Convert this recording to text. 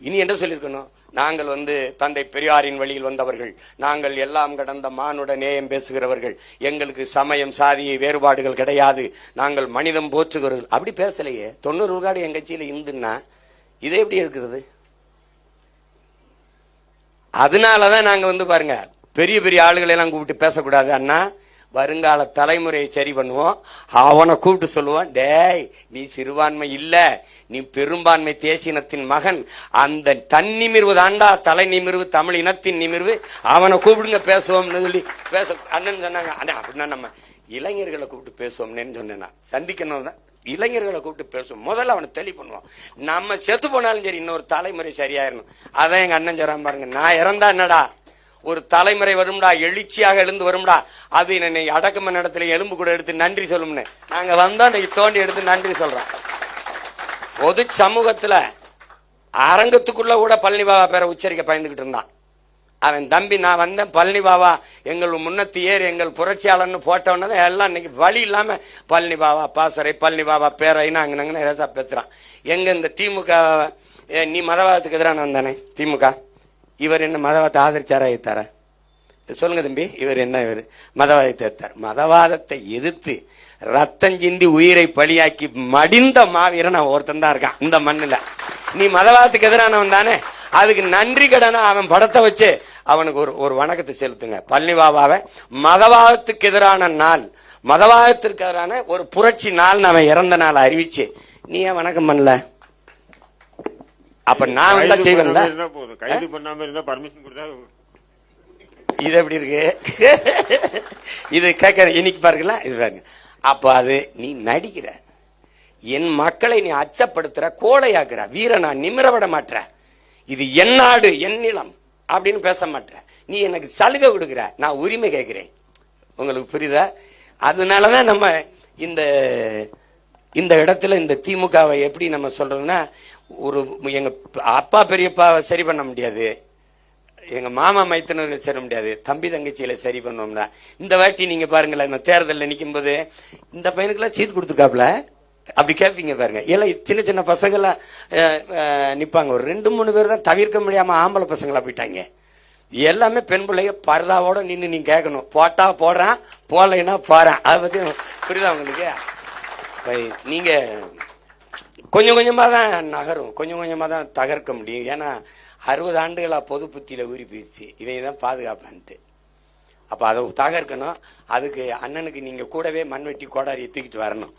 இனி என்ன சொல்லியிருக்கணும்? நாங்கள் தந்தை பெரியாரின் வழியில் வந்தவர்கள், நாங்கள் எல்லாம் கடந்த மானுட நேயம் பேசுகிறவர்கள், எங்களுக்கு சமயம் சாதிய வேறுபாடுகள் கிடையாது, நாங்கள் மனிதம் போற்றுகிறவர்கள். அப்படி பேசலையே. 90 விழுக்காடு என் கட்சியில இந்துன்னா இது எப்படி இருக்கிறது? அதனாலதான் நாங்க பாருங்க, பெரிய பெரிய ஆளுகளை எல்லாம் கூப்பிட்டு பேசக்கூடாது அண்ணா, வருங்கால தலைமுறையை சரி பண்ணுவோம். அவனை கூப்பிட்டு சொல்லுவான், டேய் நீ சிறுபான்மை இல்ல, நீ பெரும்பான்மை தேசியனத்தின் மகன், அந்த தன்னிமிர்வு தாண்டா தலை நிமிர்வு, தமிழ் இனத்தின் நிமிர்வு, அவனை கூப்பிடுங்க பேசுவோம்னு சொல்லி அண்ணன் சொன்னாங்க. அண்ணா அப்படின்னா நம்ம இளைஞர்களை கூப்பிட்டு பேசுவோம்னு சொன்னேன். சந்திக்கணும் தான் இளைஞர்களை கூப்பிட்டு பேசுவோம். முதல்ல அவனை தெளி பண்ணுவோம். நம்ம செத்து போனாலும் சரி இன்னொரு தலைமுறை சரியாயிரணும். அதான் எங்க அண்ணன் சொல்றான் பாருங்க, நான் இறந்தா என்னடா ஒரு தலைமுறை வரும்டா, எழுச்சியாக எழுந்து வரும்டா, அது என்னை அடக்கம இடத்துல எலும்பு கூட எடுத்து நன்றி சொல்லும்னு நாங்க வந்தோம். தோண்டி எடுத்து நன்றி சொல்றோம். பொது சமூகத்துல அரங்கத்துக்குள்ள கூட பழனி பாபா பேரை உச்சரிக்க பயந்துகிட்டு இருந்தான். அவன் தம்பி நான் வந்தேன், பழனி பாபா எங்கள் முன்னத்தி ஏறி எங்கள் புரட்சியாளர்னு போட்டவனதான் எல்லாம் இன்னைக்கு வழி இல்லாம பழனி பாபா பாசறை, பழனி பாபா பேரைன்னு அங்கன்னு ஏதா பேசுறான். எங்க இந்த திமுக நீ மதவாதத்துக்கு எதிரான வந்தானே திமுக, இவர் என்ன மதவாதத்தை ஆதரிச்சாரா எத்தார? சொல்லுங்க தம்பி, இவர் என்ன இவர் மதவாதத்தை எத்தார்? மதவாதத்தை எதிர்த்து ரத்தம் சிந்தி உயிரை பலியாக்கி மடிந்த மாவீரன் அவன் ஒருத்தன் தான் இருக்கான் இந்த மண்ணுல. நீ மதவாதத்துக்கு எதிரானவன் தானே, அதுக்கு நன்றி கடனா அவன் படத்தை வச்சு அவனுக்கு ஒரு வணக்கத்தை செலுத்துங்க. பழனி பாபாவை மதவாதத்துக்கு எதிரான நாள், மதவாதத்திற்கு எதிரான ஒரு புரட்சி நாள் அவன் இறந்த நாள் அறிவிச்சு நீ ஏன் வணக்கம் பண்ணல? அப்ப நான் செய்வேன். இது எப்படி இருக்கு? இது கேட்க இன்னைக்கு பாருங்களா, இது பாருங்க. அப்ப அது நீ நடிக்கிற, என் மக்களை நீ அச்சப்படுத்துற, கோழையாக்குற, வீரனா நிமிர விட மாட்ட. இது என் நாடு என் நிலம் அப்படின்னு பேச மாட்ட. நீ எனக்கு சலுகை கொடுக்குற, நான் உரிமை கேட்கிறேன். உங்களுக்கு புரியுதா? அதனாலதான் நம்ம இந்த இடத்துல இந்த திமுகவை எப்படி நம்ம சொல்றோம்னா, ஒரு எங்க அப்பா பெரியப்பாவை சரி பண்ண முடியாது, எங்க மாமா மைத்தனர்கள் சரி முடியாது, தம்பி தங்கச்சியில சரி பண்ணோம்னா. இந்த வாட்டி நீங்க பாருங்களேன், இந்த தேர்தலில் நிற்கும் போது இந்த பையனுக்கெல்லாம் சீட் கொடுத்துருக்காப்ல அப்படி கேட்பீங்க பாருங்க. எல்லாம் சின்ன சின்ன பசங்கள்லாம் நிப்பாங்க, ஒரு 2-3 பேர் தான் தவிர்க்க முடியாம ஆம்பளை பசங்களா போயிட்டாங்க. எல்லாமே பெண் பிள்ளைங்க பரதாவோட நின்று நீங்க கேட்கணும், போட்டா போடுறான், போடலைன்னா போறேன். அதை பத்தி புரியுதா உங்களுக்கு? நீங்க கொஞ்சம் கொஞ்சமா தான் நகரும், கொஞ்சம் கொஞ்சமா தான் தகர்க்க முடியும். ஏன்னா 60 ஆண்டுகளா பொது புத்தியில ஊறி போயிடுச்சு, இவங்க தான் பாதுகாப்பான்ட்டு. அப்ப அதை தகர்க்கணும். அதுக்கு அண்ணனுக்கு நீங்க கூடவே மண்வெட்டி கோடாரியை தூக்கிட்டு வரணும்.